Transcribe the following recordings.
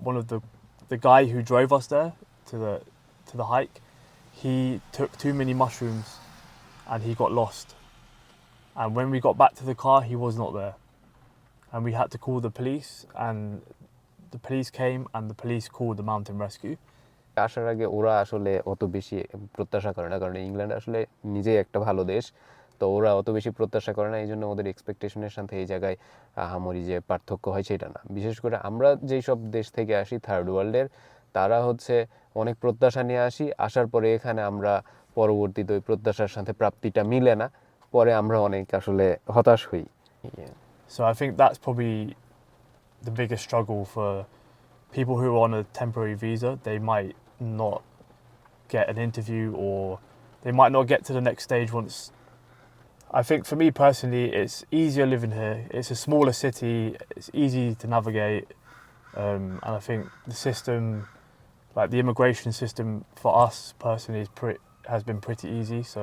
one of the guy who drove us there to the hike, he took too many mushrooms and he got lost. And when we got back to the car, he was not there. And we had to call the police, and the police came and the police called the mountain rescue. আসার আগে ওরা আসলে অত বেশি প্রত্যাশা করে না, কারণ ইংল্যান্ড আসলে নিজেই একটা ভালো দেশ, তো ওরা অত বেশি প্রত্যাশা করে না। এই জন্য ওদের এক্সপেকটেশনের সাথে এই জায়গায় আহামরি যে পার্থক্য হয় সেটা না। বিশেষ করে আমরা যেই সব দেশ থেকে আসি থার্ড ওয়ার্ল্ডের, তারা হচ্ছে অনেক প্রত্যাশা নিয়ে আসার পরে এখানে আমরা পরবর্তীতে ওই প্রত্যাশার সাথে প্রাপ্তিটা মিলে না, পরে আমরা অনেক আসলে হতাশ হই। So I think that's probably the biggest struggle for people who are on a temporary visa. They might not get an interview, or they might not get to the next stage once. I think for me personally, it's easier living here. It's a smaller city. It's easy to navigate, and I think the system, like the immigration system, for us personally has been pretty easy. So,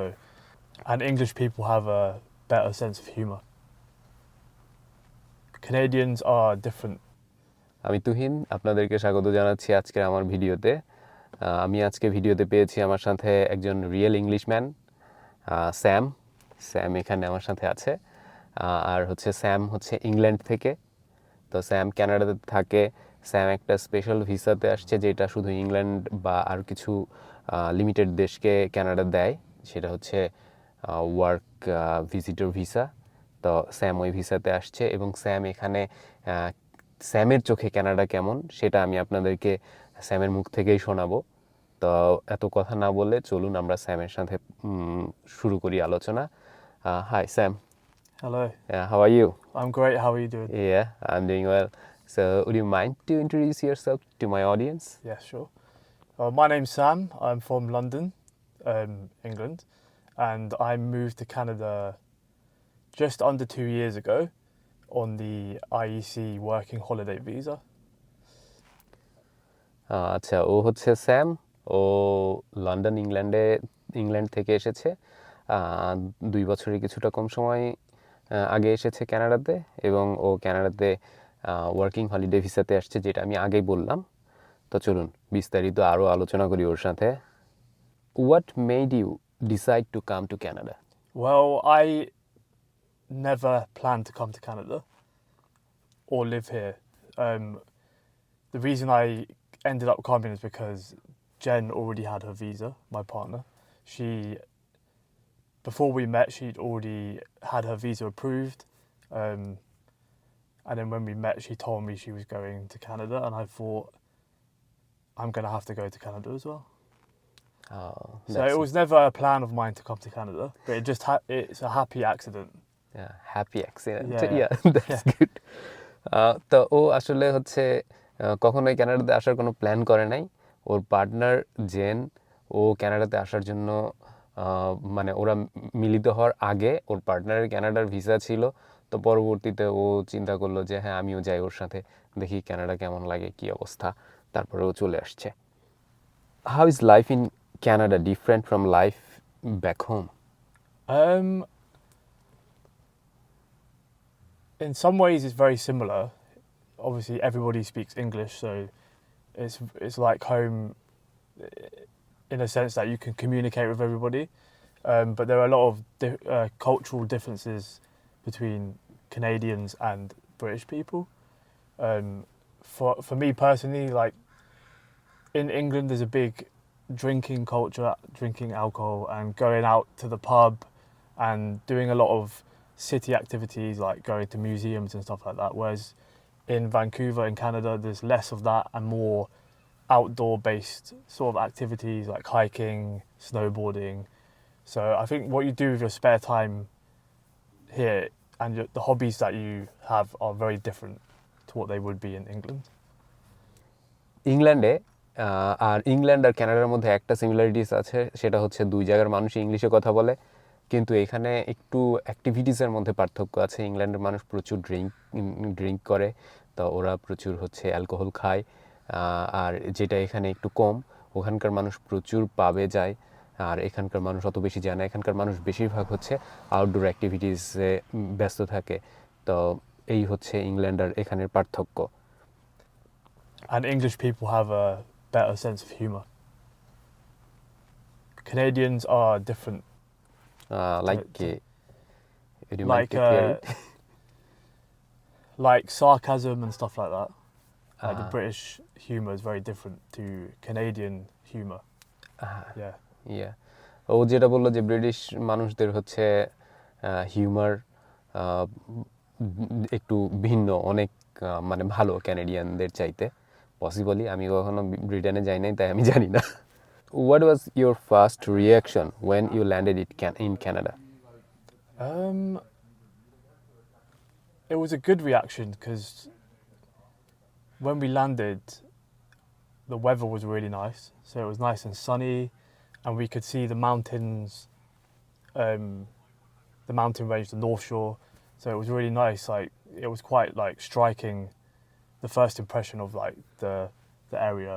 and English people have a better sense of humour. Canadians are different. আমি তুহিন, আপনাদেরকে স্বাগত জানাচ্ছি আজকের আমার ভিডিওতে। আমি আজকে ভিডিওতে পেয়েছি আমার সাথে একজন রিয়েল ইংলিশম্যান, স্যাম এখানে আমার সাথে আছে। আর স্যাম হচ্ছে ইংল্যান্ড থেকে, তো স্যাম কানাডাতে থাকে। স্যাম একটা স্পেশাল ভিসাতে আসছে, যেটা শুধু ইংল্যান্ড বা আর কিছু লিমিটেড দেশকে কানাডা দেয়, সেটা হচ্ছে ওয়ার্ক ভিজিটর ভিসা। তো স্যাম ওই ভিসাতে আসছে, এবং স্যাম এখানে স্যামের চোখে কানাডা কেমন সেটা আমি আপনাদেরকে স্যামের মুখ থেকেই শোনাবো। তো এত কথা না বলে চলুন আমরা স্যামের সাথে শুরু করি আলোচনা। Hi Sam. Hello. Yeah, how are you? I'm great. How are you doing? Yeah, I'm doing well. So would you mind to introduce yourself to my audience? Yeah, sure. My name's Sam. I'm from London, England, and I moved to Canada just under 2 years ago on the IEC working holiday visa. আচ্ছা, ও হচ্ছে Sam. ও London England থেকে এসেছে। 2 বছরের কিছুটা কম সময় আগে এসেছে কানাডাতে, এবং ও কানাডাতে ওয়ার্কিং হলিডে ভিসাতে আসছে, যেটা আমি আগেই বললাম। তো চলুন বিস্তারিত আরও আলোচনা করি ওর সাথে। What made you decide to come to Canada? Well, I never planned to come to Canada or live here. The reason I ended up coming is because Jen already had her visa, my partner. Before we met, she'd already had her visa approved. And then when we met, she told me she was going to Canada, and I thought, I'm going to have to go to Canada as well. So it was never a plan of mine to come to Canada, but it's a happy accident. Yeah, happy accident. Yeah. That's good. তো ও আসলে কখনোই কানাডাতে আসার কোনো plan করে নাই। ওর partner gen, ও কানাডাতে আসার জন্য মানে ওরা মিলিত হওয়ার আগে ওর পার্টনারের কানাডার ভিসা ছিল। তো পরবর্তীতে ও চিন্তা করলো যে হ্যাঁ, আমিও যাই ওর সাথে, দেখি কানাডা কেমন লাগে, কী অবস্থা। তারপরে ও চলে আসছে। How is life in Canada different from life back home? In some ways, it's very similar. Obviously, everybody speaks English, so it's like home in a sense that you can communicate with everybody. But there are a lot of cultural differences between Canadians and British people. For me personally, like in England, there's a big drinking culture, drinking alcohol, and going out to the pub and doing a lot of city activities like going to museums and stuff like that. Whereas in Vancouver, in Canada, there's less of that and more outdoor-based sort of activities like hiking, snowboarding. So I think what you do with your spare time here and the hobbies that you have are very different to what they would be in England. England আর কানাডার মধ্যে একটা similarities আছে, সেটা হচ্ছে দুই জায়গার মানুষই ইংলিশে কথা বলে, কিন্তু এখানে একটু অ্যাক্টিভিটিসের মধ্যে পার্থক্য আছে। ইংল্যান্ডের মানুষ প্রচুর ড্রিঙ্ক করে, তো ওরা প্রচুর অ্যালকোহল খায়, আর যেটা এখানে একটু কম। ওখানকার মানুষ প্রচুর পাবে যায়, আর এখানকার মানুষ অত বেশি যায় না। এখানকার মানুষ বেশিরভাগ আউটডোর অ্যাক্টিভিটিসে ব্যস্ত থাকে। তো এই ইংল্যান্ড আর এখানের পার্থক্য। and English people have a better sense of humour. Canadians are different, Like, to, would you mind like to clear it? like sarcasm and stuff like that. Like the Ah. British humour is very different to Canadian humour. Yeah. ইয়া ও যেটা বললো যে British মানুষদের হচ্ছে humour একটু ভিন্ন অনেক মানে ভালো ক্যানাডিয়ানদের চাইতে পসিবলি আমি কখনো ব্রিটেনে যাই নাই তাই আমি জানি না what was your first reaction when you landed in Canada Um, it was a good reaction because when we landed, the weather was really nice. So it was nice and sunny, and we could see the mountain range, the North Shore. So it was really nice. Like it was quite like striking. The first impression of like the area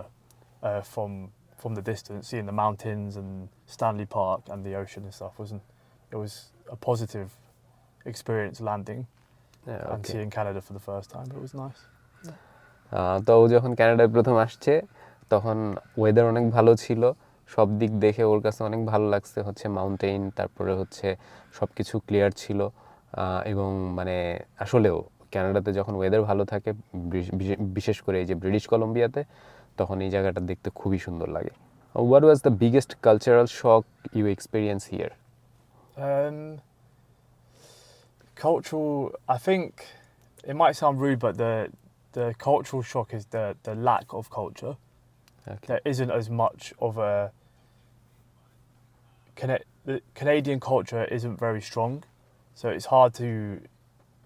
from the distance, seeing the mountains and Stanley Park and the ocean and stuff wasn't. It was a positive experience landing and okay seeing Canada for the first time. It was nice. তো ও যখন ক্যানাডায় প্রথম আসছে তখন weather অনেক ভালো ছিল সব দিক দেখে ওর কাছে অনেক ভালো লাগছে হচ্ছে মাউন্টেইন তারপরে হচ্ছে সব কিছু ক্লিয়ার ছিল এবং মানে আসলেও ক্যানাডাতে যখন ওয়েদার ভালো থাকে বিশেষ করে এই যে ব্রিটিশ কলম্বিয়াতে তখন এই জায়গাটা দেখতে খুবই সুন্দর লাগে what was the biggest cultural shock you experience here Um, cultural. I think it might sound rude, but the cultural shock is the lack of culture. There isn't as much of a the Canadian culture isn't very strong, so it's hard to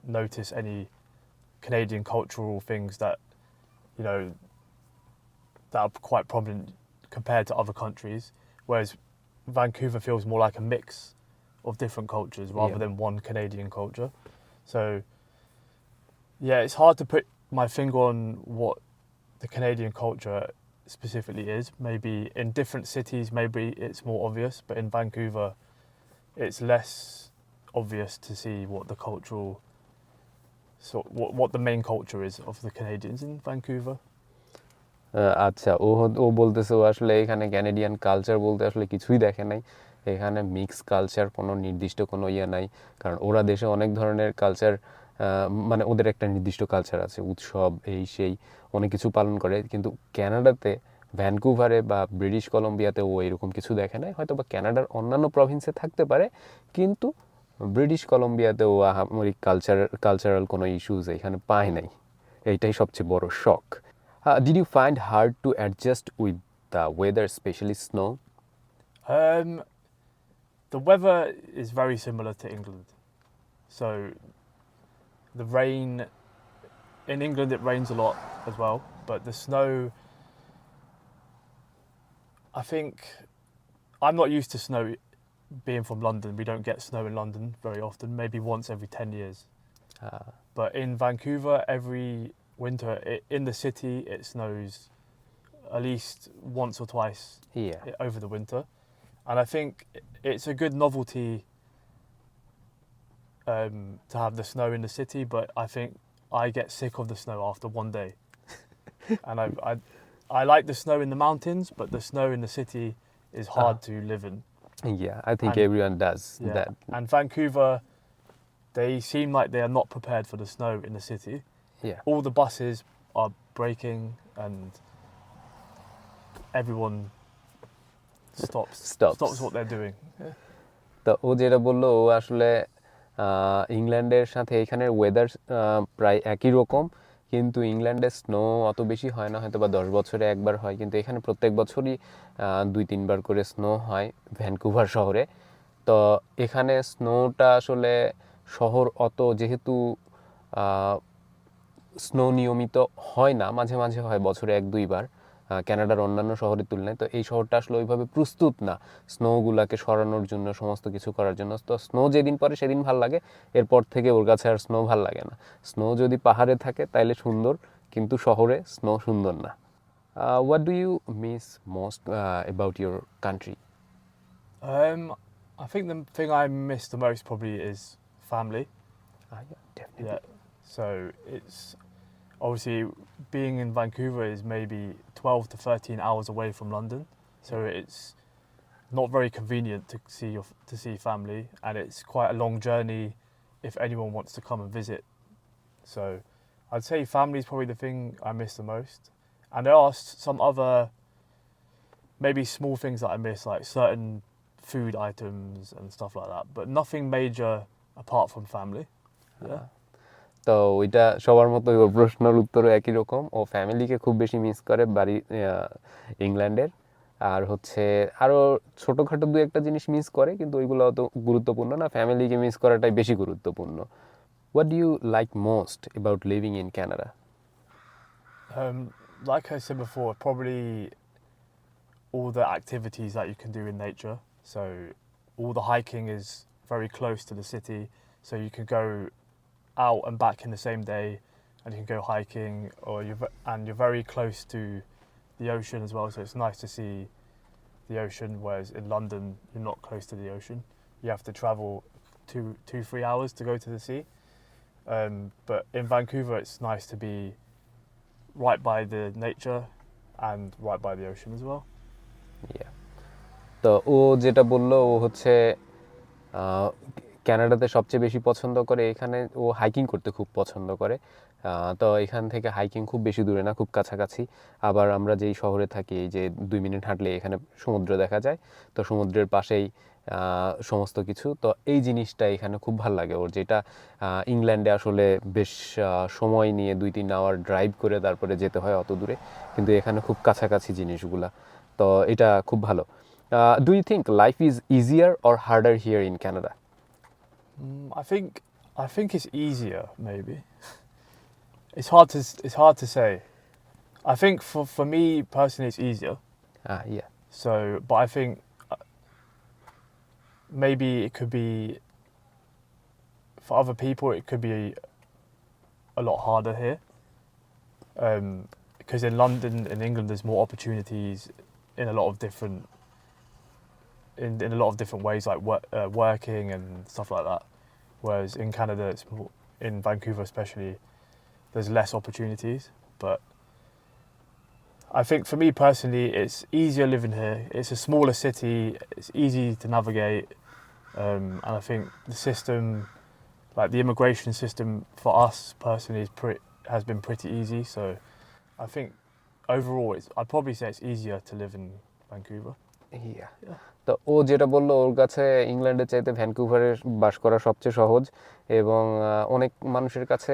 notice any Canadian cultural things that you know that are quite prominent compared to other countries. Whereas Vancouver feels more like a mix of different cultures rather Yeah. than one Canadian culture. So yeah, it's hard to put my finger on what the Canadian culture specifically is. Maybe in different cities, maybe it's more obvious, but in Vancouver, it's less obvious to see what the cultural, what the main culture is of the Canadians in Vancouver. আচ্ছা ও বলতেছে ও আসলে এখানে Canadian culture বলতে আসলে কিছুই দেখে নাই এখানে মিক্স কালচার কোনো নির্দিষ্ট কোনো ইয়ে নাই কারণ ওরা দেশে অনেক ধরনের কালচার মানে ওদের একটা নির্দিষ্ট কালচার আছে উৎসব এই সেই অনেক কিছু পালন করে কিন্তু ক্যানাডাতে ভ্যানকুভারে বা ব্রিটিশ কলম্বিয়াতে ও এরকম কিছু দেখে নাই হয়তো বা ক্যানাডার অন্যান্য প্রভিন্সে থাকতে পারে কিন্তু ব্রিটিশ কলম্বিয়াতে ও আহামরি কালচারাল কোনো ইস্যুস এখানে পায় নাই এইটাই সবচেয়ে বড় শখ did you find hard to adjust with the weather, especially snow? Um, the weather is very similar to England. So the rain in England it rains a lot as well, but the snow I think I'm not used to snow being from London. We don't get snow in London very often, maybe once every 10 years. But in Vancouver every winter in the city it snows at least once or twice over the winter. And I think it's a good novelty to have the snow in the city, but I think I get sick of the snow after one day. And I like the snow in the mountains, but the snow in the city is hard to live in. Yeah, I think And- everyone does Yeah. that. And Vancouver, they seem like they are not prepared for the snow in the city. Yeah. All the buses are braking and everyone stops what they're doing. তো ও যেটা বললো ও আসলে ইংল্যান্ডের সাথে এখানের weather প্রায় একই রকম কিন্তু ইংল্যান্ডে স্নো অত বেশি হয় না হয়তো বা 10 বছরে একবার হয় কিন্তু এখানে প্রত্যেক বছরই 2-3 বার করে স্নো হয় ভ্যানকুভার শহরে তো এখানে স্নোটা আসলে শহর অত যেহেতু স্নো নিয়মিত হয় না মাঝে মাঝে হয় বছরে 1-2 বার কানাডার অন্যান্য শহরের তুলনায় তো এই শহরটা আসলে ওইভাবে প্রস্তুত না স্নোগুলাকে সরানোর জন্য সমস্ত কিছু করার জন্য তো স্নো যেদিন পরে সেদিন ভাল লাগে এরপর থেকে ওর কাছে আর স্নো ভাল লাগে না স্নো যদি পাহাড়ে থাকে তাইলে সুন্দর কিন্তু শহরে স্নো সুন্দর না what do you miss most about your country I think the thing I miss the most probably is family. definitely Yeah. So it's obviously being in Vancouver is maybe 12 to 13 hours away from London, so it's not very convenient to see family, and it's quite a long journey if anyone wants to come and visit. So I'd say family is probably the thing I miss the most, and there are some other maybe small things that I miss, like certain food items and stuff like that, but nothing major apart from family. Yeah. তো ওইটা সবার মতো ওর প্রশ্নের উত্তরও একই রকম, ও ফ্যামিলিকে খুব বেশি মিস করে বাড়ি ইংল্যান্ডের। আর হচ্ছে আরও ছোটোখাটো দু একটা জিনিস মিস করে, কিন্তু ওইগুলো অত গুরুত্বপূর্ণ না, ফ্যামিলিকে মিস করাটাই বেশি গুরুত্বপূর্ণ। What do you like most about living in Canada? Like I said before, probably all the activities that you can do in nature. So all the hiking is very close to the city, so you can go out and back in the same day, and you can go hiking, or you're very close to the ocean as well. So it's nice to see the ocean, whereas in London you're not close to the ocean. You have to travel 3 hours to go to the sea. But in Vancouver, it's nice to be right by the nature and right by the ocean as well. Yeah. তো ও যেটা বললো, ও হচ্ছে ক্যানাডাতে সবচেয়ে বেশি পছন্দ করে, এখানে ও hiking করতে খুব পছন্দ করে। তো এখান থেকে হাইকিং খুব বেশি দূরে না, খুব কাছাকাছি। আবার আমরা যেই শহরে থাকি, এই যে 2 মিনিট হাঁটলে এখানে সমুদ্র দেখা যায়, তো সমুদ্রের পাশেই সমস্ত কিছু। তো এই জিনিসটা এখানে খুব ভালো লাগে ওর, যেটা ইংল্যান্ডে আসলে বেশ সময় নিয়ে 2-3 আওয়ার ড্রাইভ করে তারপরে যেতে হয় অত দূরে, কিন্তু এখানে খুব কাছাকাছি জিনিসগুলা। তো এটা খুব ভালো। Do you think life is easier or harder here in Canada? I think it's easier. Maybe it's hard to say. I think for me personally, it's easier. Yeah. So, but I think maybe it could be for other people. It could be a lot harder here. Because in London, in England, there's more opportunities in a lot of different in a lot of different ways, like working and stuff like that. Whereas in Canada, it's more, in Vancouver especially, there's less opportunities. But I think for me personally, it's easier living here. It's a smaller city. It's easy to navigate, and I think the system, like the immigration system, for us personally, has been pretty easy. So I think overall, I'd probably say it's easier to live in Vancouver. Yeah. তো ও যেটা বললো, ওর কাছে ইংল্যান্ডের চাইতে ভ্যানকুভারে বাস করা সবচেয়ে সহজ, এবং অনেক মানুষের কাছে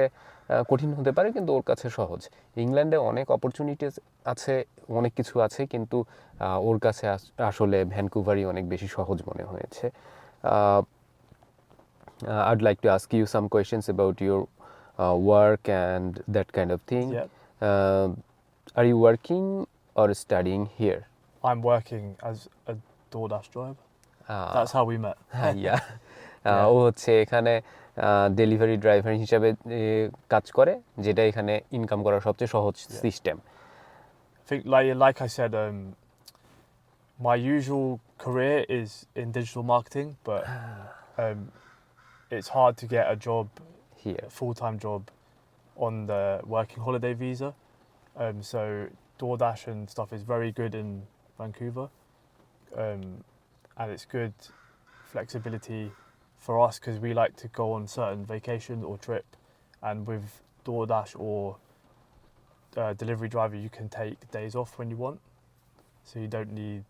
কঠিন হতে পারে, কিন্তু ওর কাছে সহজ। ইংল্যান্ডে অনেক অপরচুনিটিস আছে, অনেক কিছু আছে, কিন্তু ওর কাছে আসলে ভ্যানকুভারই অনেক বেশি সহজ মনে হয়েছে। I'd like to ask you some questions about your work and that kind of thing. Yeah. Are you working or studying here? I'm working as a DoorDash driver. That's how we met. Yeah. ও হচ্ছে এখানে delivery driver হিসেবে কাজ করে, যেটা এখানে income করার সবচেয়ে সহজ system. I think, like I said, my usual career is in digital marketing, but it's hard to get a job here, a full-time job, on the working holiday visa. So DoorDash and stuff is very good in Vancouver, and it's good flexibility for us because we like to go on certain vacations or trip, and with DoorDash or delivery driver, you can take days off when you want, so you don't need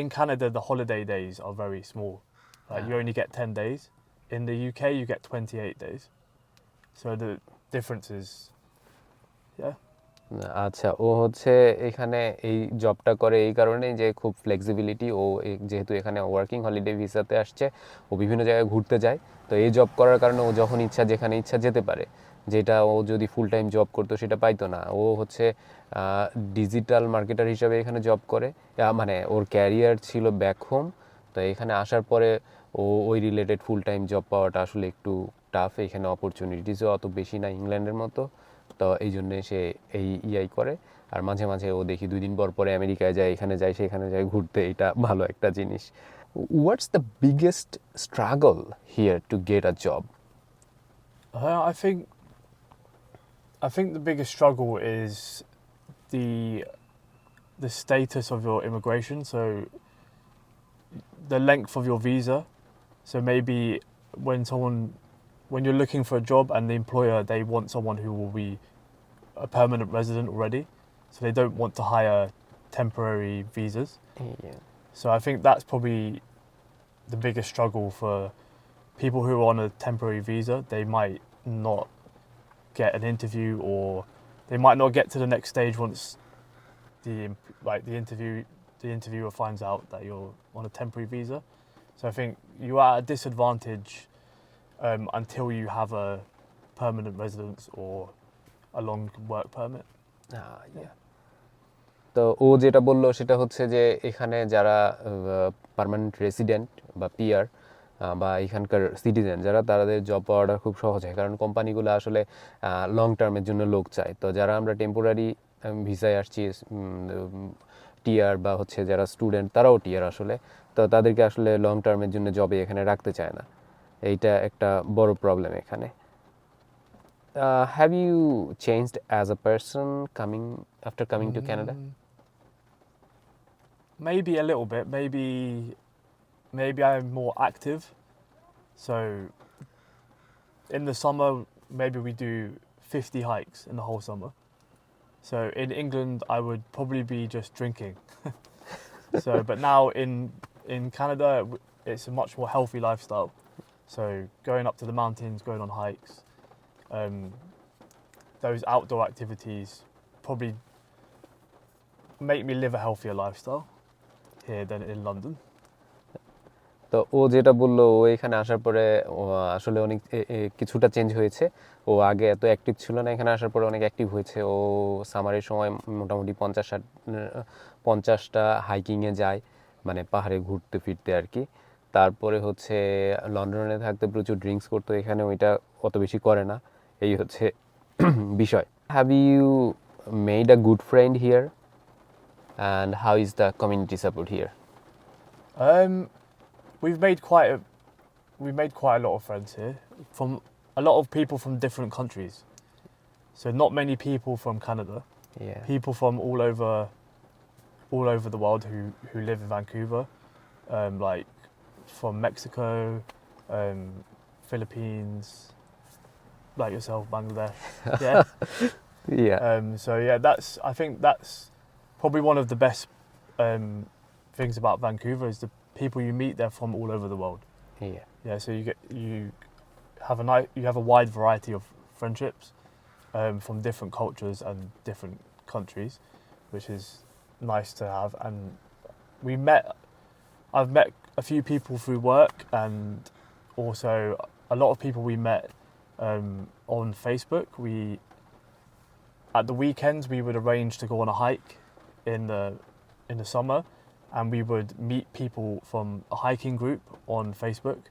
in Canada the holiday days are very small. Like you only get 10 days. In the UK you get 28 days, so the difference is আচ্ছা, ও হচ্ছে এখানে এই জবটা করে এই কারণেই যে খুব ফ্লেক্সিবিলিটি, ও যেহেতু এখানে ওয়ার্কিং হলিডে ভিসাতে আসছে, ও বিভিন্ন জায়গায় ঘুরতে যায়, তো এই জব করার কারণে ও যখন ইচ্ছা যেখানে ইচ্ছা যেতে পারে, যেটা ও যদি ফুল টাইম জব করতো সেটা পাইতো না। ও হচ্ছে ডিজিটাল মার্কেটার হিসাবে এখানে জব করে, মানে ওর ক্যারিয়ার ছিল ব্যাক হোম, তো এখানে আসার পরে ও ওই রিলেটেড ফুল টাইম জব পাওয়াটা আসলে একটু টাফ। এখানে অপরচুনিটিসও অত বেশি না ইংল্যান্ডের মতো, তো এই জন্যে সে এই ইয়াই করে। আর মাঝে মাঝে ও দেখি 2 দিন পর পরে আমেরিকায় যায়, এখানে যায় সেখানে যায় ঘুরতে, এটা ভালো একটা জিনিস। What's the biggest struggle here to get a job? I think I think the biggest struggle is the status of your immigration. So the length of your visa. So maybe when you're looking for a job and the employer, they want someone who will be a permanent resident already, so they don't want to hire temporary visas. Yeah. So I think that's probably the biggest struggle for people who are on a temporary visa. They might not get an interview, or they might not get to the next stage once the interviewer finds out that you're on a temporary visa. So I think you are at a disadvantage until you have a permanent residence or a long work permit. Yeah. তো ও যেটা বললো সেটা হচ্ছে যে এখানে যারা permanent resident বা PR বা এখানকার সিটিজেন যারা, তাদের জব পাওয়াটা খুব সহজ হয়, কারণ কোম্পানিগুলো আসলে লং টার্মের জন্য লোক চায়। তো যারা আমরা টেম্পোরারি ভিসায় আসছি, টিআর বা হচ্ছে যারা স্টুডেন্ট, তারাও টিআর আসলে, তো তাদেরকে আসলে লং টার্মের জন্য জবে এখানে রাখতে চায় না। এইটা একটা বড় প্রবলেম এখানে। Have you changed as a person after coming to Canada? Maybe a little bit. Maybe I'm more active. So in the summer, maybe we do 50 hikes in the whole summer. So in England, I would probably be just drinking. But now in Canada, it's a much more healthy lifestyle. So going up to the mountains, going on hikes, those outdoor activities probably make me live a healthier lifestyle here than in London. তো ও যেটা বললো, ও এখানে আসার পরে আসলে অনেক কিছুটা change হয়েছে। ও আগে এত অ্যাক্টিভ ছিল না, এখানে আসার পরে অনেক অ্যাক্টিভ হয়েছে। ও সামারের সময় মোটামুটি 50টা হাইকিংয়ে যায়, মানে পাহাড়ে ঘুরতে ফিরতে আর কি। তারপরে হচ্ছে লন্ডনে থাকতে প্রচুর ড্রিঙ্কস করতো, এখানে ওইটা অত বেশি করে না, এই হচ্ছে বিষয়। Have you made a good friend here, and how is the community support here? We've made quite a lot of friends here, from a lot of people from different countries. So not many people from Canada. Yeah. People from all over the world who live in Vancouver, like from Mexico, Philippines, like yourself, Bangladesh. Yeah. Yeah. I think that's probably one of the best things about Vancouver is the people you meet. They're from all over the world. Yeah. Yeah. So you have a wide variety of friendships from different cultures and different countries, which is nice to have. And I've met a few people through work, and also a lot of people we met on Facebook. At the weekends we would arrange to go on a hike in the summer, and we would meet people from a hiking group on Facebook,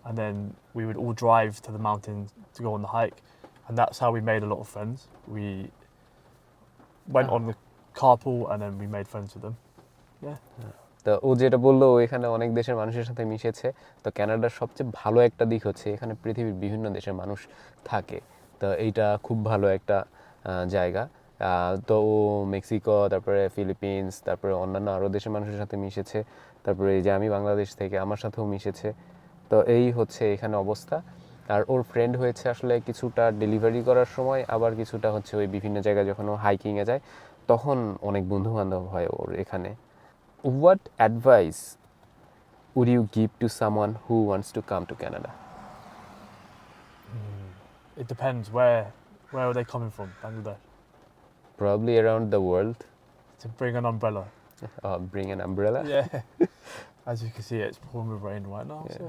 and then we would all drive to the mountains to go on the hike, and that's how we made a lot of friends. We went on the carpool, and then we made friends with them. Yeah. তো ও যেটা বললো, এখানে অনেক দেশের মানুষের সাথে মিশেছে। তো কানাডার সবচেয়ে ভালো একটা দিক হচ্ছে এখানে পৃথিবীর বিভিন্ন দেশের মানুষ থাকে, তো এইটা খুব ভালো একটা জায়গা। তো ও মেক্সিকো, তারপরে ফিলিপিন্স, তারপরে অন্যান্য আরও দেশের মানুষের সাথে মিশেছে। তারপরে এই যে আমি বাংলাদেশ থেকে, আমার সাথেও মিশেছে। তো এই হচ্ছে এখানে অবস্থা। আর ওর ফ্রেন্ড হয়েছে আসলে কিছুটা ডেলিভারি করার সময়, আবার কিছুটা হচ্ছে ওই বিভিন্ন জায়গায় যখন ও হাইকিংয়ে যায় তখন অনেক বন্ধুবান্ধব হয় ওর এখানে। What advice would you give to someone who wants to come to Canada? It depends where are they coming from, Bangladesh. Probably around the world. To bring an umbrella. Bring an umbrella? Yeah. As you can see, it's pouring with rain right now. Yeah. So.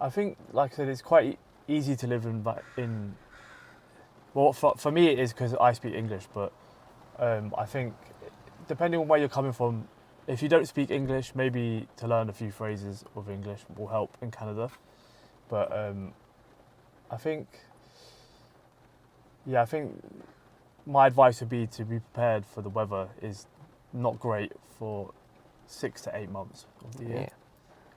I think, like I said, it's quite easy to live in. Well, for me it is because I speak English, but I think depending on where you're coming from, if you don't speak English, maybe to learn a few phrases of English will help in Canada. But I think my advice would be to be prepared for the weather is not great for 6 to 8 months of the year. Yeah.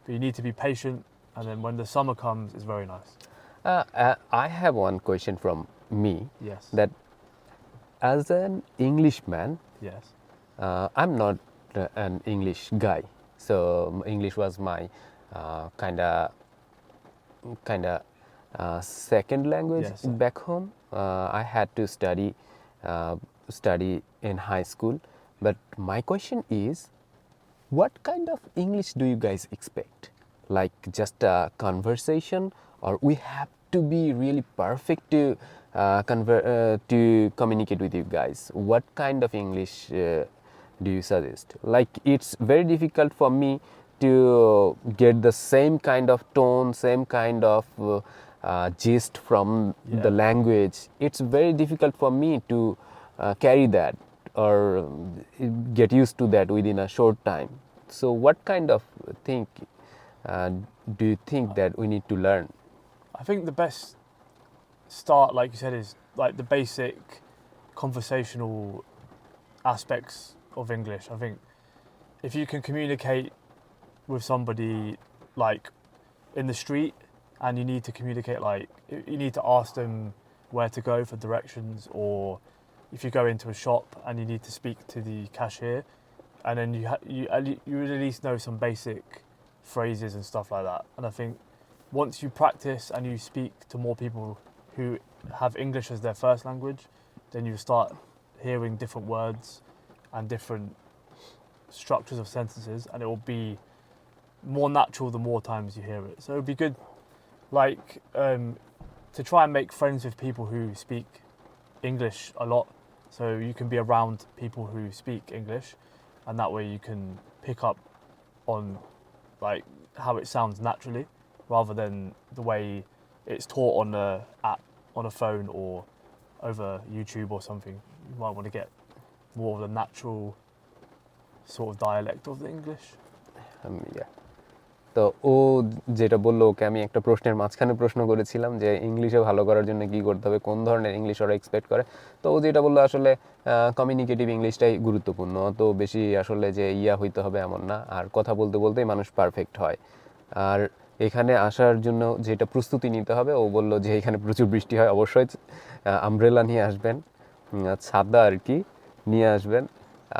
But you need to be patient, and then when the summer comes, it's very nice. I have one question from me Yes. that as an Englishman, Yes. I'm not an English guy, so English was my kind of second language Yes. back home. I had to study in high school, but my question is, what kind of English do you guys expect? Like just a conversation, or we have to be really perfect to communicate with you guys? What kind of English do you suggest? Like it's very difficult for me to get the same kind of tone, same kind of gist from the Yeah. language. It's very difficult for me to carry that or get used to that within a short time. So what kind of thing uh, do you think that we need to learn? I think the best start, like you said, is like the basic conversational aspects of English. I think if you can communicate with somebody like in the street and you need to communicate, like you need to ask them where to go for directions, or if you go into a shop and you need to speak to the cashier, and then you would at least know some basic phrases and stuff like that. And I think once you practice and you speak to more people who have English as their first language, then you start hearing different words and different structures of sentences, and it will be more natural the more times you hear it. So it would be good, like, to try and make friends with people who speak English a lot. So you can be around people who speak English, and that way you can pick up on like how it sounds naturally, rather than the way it's taught on a app, on a phone, or over YouTube or something. You might want to get more of the natural sort of dialect of the English. Yeah. তো ও যেটা বললো, ওকে আমি একটা প্রশ্নের মাঝখানে প্রশ্ন করেছিলাম যে ইংলিশে ভালো করার জন্য কী করতে হবে, কোন ধরনের ইংলিশ ওরা এক্সপেক্ট করে। তো ও যেটা বললো আসলে কমিউনিকেটিভ ইংলিশটাই গুরুত্বপূর্ণ, তো বেশি আসলে যে হইতে হবে এমন না, আর কথা বলতে বলতেই মানুষ পারফেক্ট হয়। আর এখানে আসার জন্য যেটা প্রস্তুতি নিতে হবে, ও বললো যে এখানে প্রচুর বৃষ্টি হয়, অবশ্যই আমব্রেলা নিয়ে আসবেন, ছাতা আর কি নিয়ে আসবেন।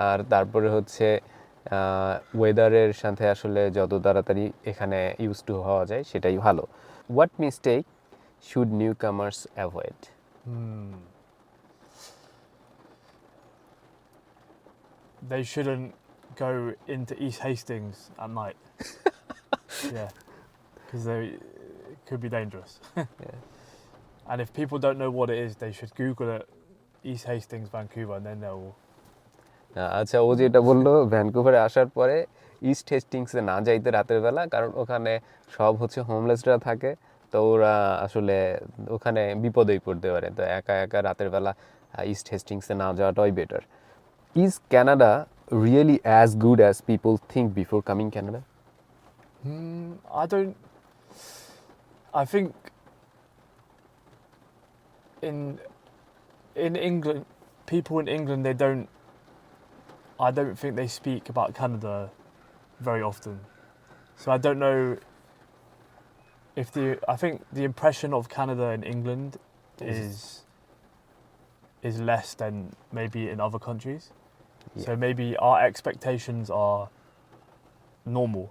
আর তারপরে হচ্ছে ওয়েদারের সাথে আসলে যত তাড়াতাড়ি এখানে ইউজ টু হওয়া যায় সেটাই ভালো। What mistake should new কামার্স avoid? They shouldn't go into East Hastings at night. Yeah, because it could be dangerous. And if people don't know what it is, they should Google it, East Hastings, Vancouver, and then they'll. আচ্ছা, ও যেটা বললো ভ্যানকুভারে আসার পরে east হেস্টিংসে না যাইতে রাতের বেলা, কারণ ওখানে সব হচ্ছে হোমলেসরা থাকে, তো ওরা আসলে ওখানে বিপদেই পড়তে পারে, তো একা একা রাতের বেলা ইস্ট হেস্টিংসে না যাওয়াটাই better. Is Canada really as good as people think before coming Canada? I don't. I think in England, people in England, they don't. I don't think they speak about Canada very often, so I don't know if I think the impression of Canada in England is less than maybe in other countries. Yeah. So maybe our expectations are normal.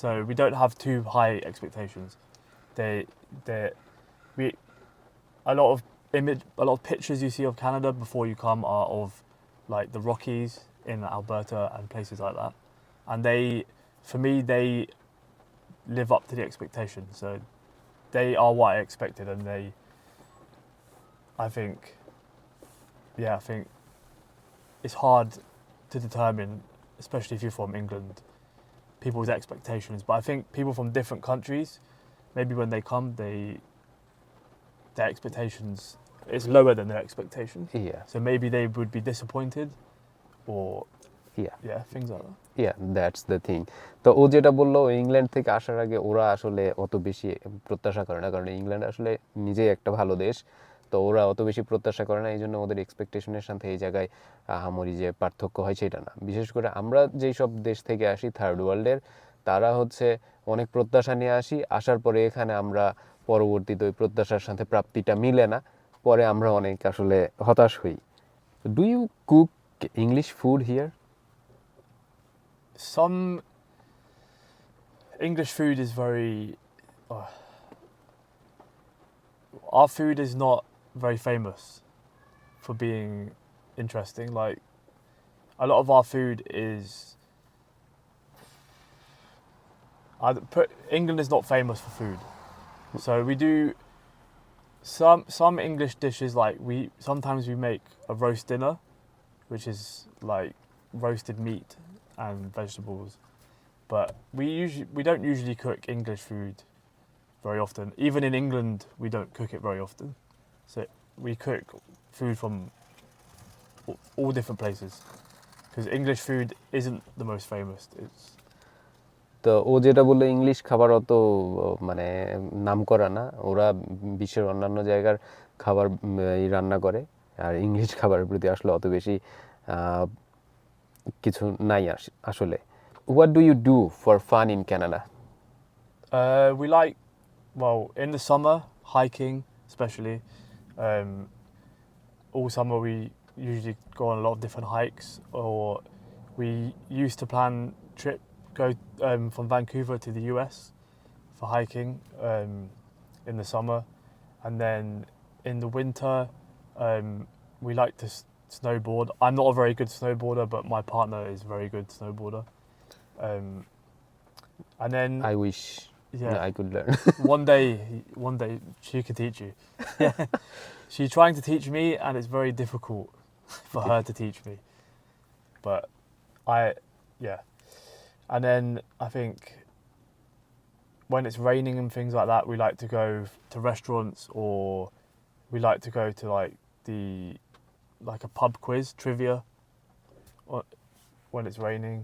So we don't have too high expectations. We a lot of pictures you see of Canada before you come are of like the Rockies in Alberta and places like that, and for me they live up to the expectation. So they are what I expected, and I think it's hard to determine, especially if you're from England, people's expectations. But I think people from different countries, maybe when they come, their expectations is lower than their expectations. Yeah. So maybe they would be disappointed, or things like that. Yeah, that's the thing. তো ও যেটা বললো, England থেকে আসার আগে ওরা আসলে অত বেশি প্রত্যাশা করে না, কারণ ইংল্যান্ড আসলে নিজেই একটা ভালো দেশ, তো ওরা অত বেশি প্রত্যাশা করে না, এই জন্য ওদের এক্সপেকটেশনের সাথে এই জায়গায় আহামরি যে পার্থক্য হয় সেটা না। বিশেষ করে আমরা যেই সব দেশ থেকে আসি থার্ড ওয়ার্ল্ডের, তারা হচ্ছে অনেক প্রত্যাশা নিয়ে আসার পরে এখানে আমরা পরবর্তীতে ওই প্রত্যাশার সাথে প্রাপ্তিটা মিলে না, পরে আমরা অনেক আসলে হতাশ হই। Do you cook English food here? Some English food is very. Our food is not very famous for being interesting. Like a lot of our food is. England is not famous for food, so we do some English dishes. Like sometimes we make a roast dinner, which is like roasted meat and vegetables. But we don't usually cook English food very often. Even in England, we don't cook it very often. So we cook food from all different places because English food isn't the most famous. It's তো ও যেটা বললো English খাবার অত মানে নাম করা না, ওরা বিশ্বের অন্যান্য জায়গার খাবার রান্না করে, আর ইংলিশ খাবারের প্রতি আসলে অত বেশি কিছু নাই আসলে। What do you do for fun in Canada? we like, well, in the summer hiking especially. All summer we usually go on a lot of different hikes, or we used to plan go from Vancouver to the US for hiking in the summer, and then in the winter we like to snowboard. I'm not a very good snowboarder, but my partner is a very good snowboarder. And then I wish I could learn. one day she could teach you. She's trying to teach me, and it's very difficult for her to teach me. But and then I think when it's raining and things like that, we like to go to restaurants, or we like to go to like a pub quiz trivia when it's raining.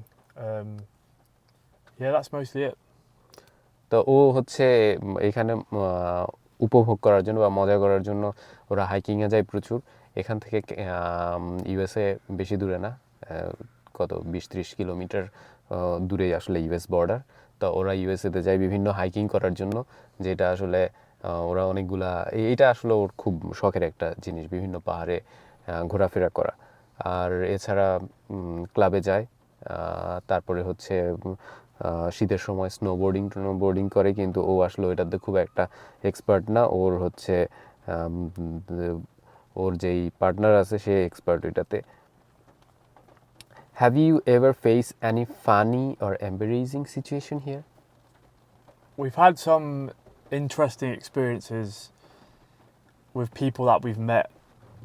That's mostly it. তো ও হচ্ছে এখানে উপভোগ করার জন্য বা মজা করার জন্য ওরা হাইকিংয়ে যায় প্রচুর। এখান থেকে ইউএসএ বেশি দূরে না, কত 20-30 কিলোমিটার দূরে আসলে ইউএস বর্ডার। তো ওরা ইউএসএতে যায় বিভিন্ন হাইকিং করার জন্য, যেটা আসলে ওরা অনেকগুলা, এইটা আসলে ওর খুব শখের একটা জিনিস, বিভিন্ন পাহাড়ে ঘোরাফেরা করা। আর এছাড়া ক্লাবে যায়, তারপরে হচ্ছে শীতের সময় স্নোবোর্ডিং করে, কিন্তু ও আসলে ওইটাতে খুব একটা এক্সপার্ট না। ওর হচ্ছে ওর যেই পার্টনার আছে সে এক্সপার্ট ওইটাতে। Have you ever faced any funny or embarrassing situation here? We've had some interesting experiences with people that we've met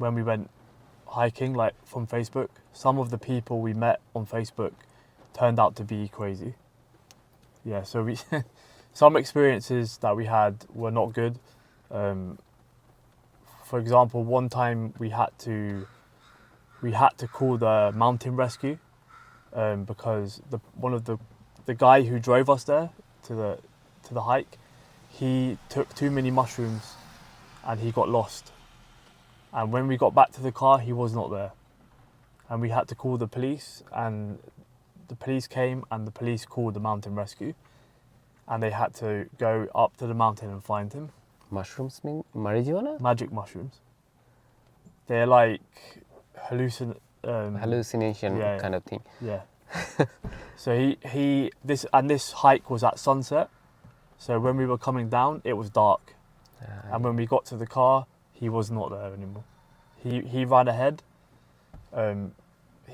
when we went hiking, like from Facebook. Some of the people we met on Facebook turned out to be crazy. So some experiences that we had were not good. For example, one time we had to call the mountain rescue because the guy who drove us there to the hike, he took too many mushrooms and he got lost. And when we got back to the car, he was not there. And we had to call the police, and the police came, and the police called the mountain rescue, and they had to go up to the mountain and find him. Mushrooms mean marijuana? Magic mushrooms. They're like hallucination kind of thing. Yeah. So this hike was at sunset. So when we were coming down, it was dark, and when we got to the car, he was not there anymore. He ran ahead.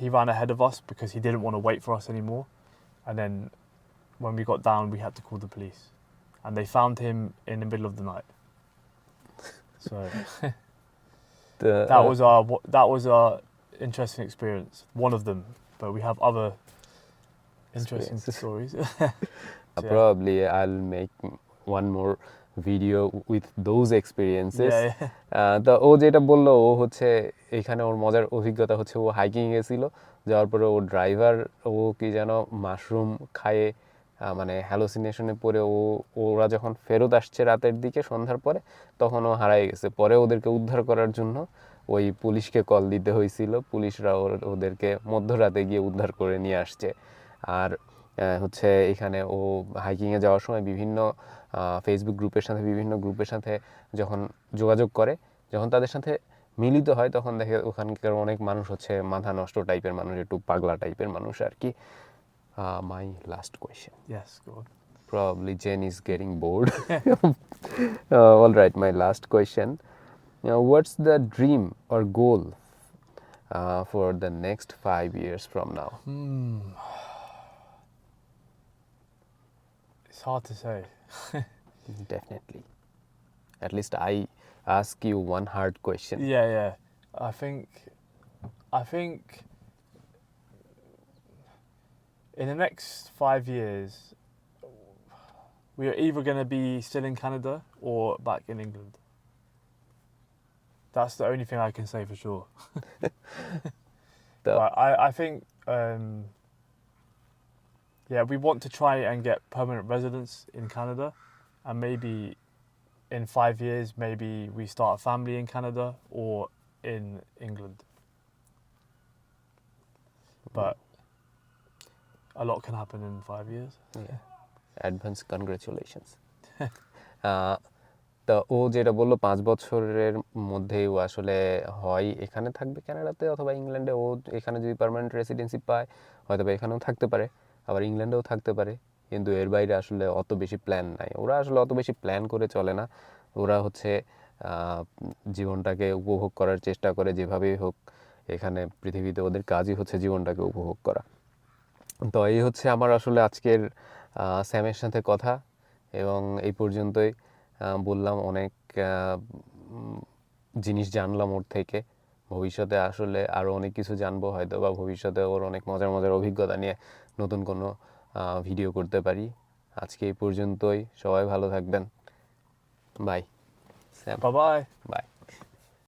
He ran ahead of us because he didn't want to wait for us anymore. And then when we got down, we had to call the police, and they found him in the middle of the night. So that was our interesting experience. One of them, but we have other interesting stories. Probably I'll make one more video with those experiences. তো ও যেটা বললো, ও হচ্ছে এখানে ওর মজার অভিজ্ঞতা হচ্ছে, ও hiking গেছিল, যাওয়ার পরে ও ড্রাইভার ও কি যেন মাশরুম খায়ে মানে হ্যালোসিনেশনে পড়ে ওরা যখন ফেরত আসছে রাতের দিকে সন্ধ্যার পরে, তখন ও হারায় গেছে। পরে ওদেরকে উদ্ধার করার জন্য ওই পুলিশকে কল দিতে হয়েছিল, পুলিশরা ওদেরকে মধ্যরাতে গিয়ে উদ্ধার করে নিয়ে আসছে। আর হচ্ছে এখানে ও হাইকিংয়ে যাওয়ার সময় বিভিন্ন ফেসবুক গ্রুপের সাথে বিভিন্ন গ্রুপের সাথে যখন যোগাযোগ করে, যখন তাদের সাথে মিলিত হয়, তখন দেখে ওখানকার অনেক মানুষ হচ্ছে মাথা নষ্ট টাইপের মানুষ, একটু পাগলা টাইপের মানুষ আর কি। মাই last question, Yes, go on. probably Jen is getting bored. All right, my last question. What's the dream or goal for the next 5 years from now? It's hard to say. Definitely. At least I ask you one hard question. Yeah. I think in the next 5 years, we are either going to be still in Canada or back in England. That's the only thing I can say for sure. The- But I think, we want to try and get permanent residence in Canada, and maybe in 5 years, maybe we start a family in Canada or in England. But a lot can happen in 5 years. Yeah. Advance congratulations. তো ও যেটা বললো 5 বছরের মধ্যেই ও আসলে হয় এখানে থাকবে কানাডাতে অথবা ইংল্যান্ডে। ও এখানে যদি পার্মানেন্ট রেসিডেন্সি পায় হয়তো বা এখানেও থাকতে পারে, আবার ইংল্যান্ডেও থাকতে পারে, কিন্তু এর বাইরে আসলে অত বেশি প্ল্যান নাই। ওরা আসলে অত বেশি প্ল্যান করে চলে না, ওরা হচ্ছে জীবনটাকে উপভোগ করার চেষ্টা করে যেভাবেই হোক। এখানে পৃথিবীতে ওদের কাজই হচ্ছে জীবনটাকে উপভোগ করা। তো এই হচ্ছে আমার আসলে আজকের স্যামের সাথে কথা, এবং এই পর্যন্তই। বললাম অনেক জিনিস জানলাম ওর থেকে। ভবিষ্যতে আসলে আরও অনেক কিছু জানবো, হয়তো বা ভবিষ্যতে ওর অনেক মজার মজার অভিজ্ঞতা নিয়ে নতুন কোনো ভিডিও করতে পারি। আজকে এই পর্যন্তই, সবাই ভালো থাকবেন, bye Sam, Bye bye. By.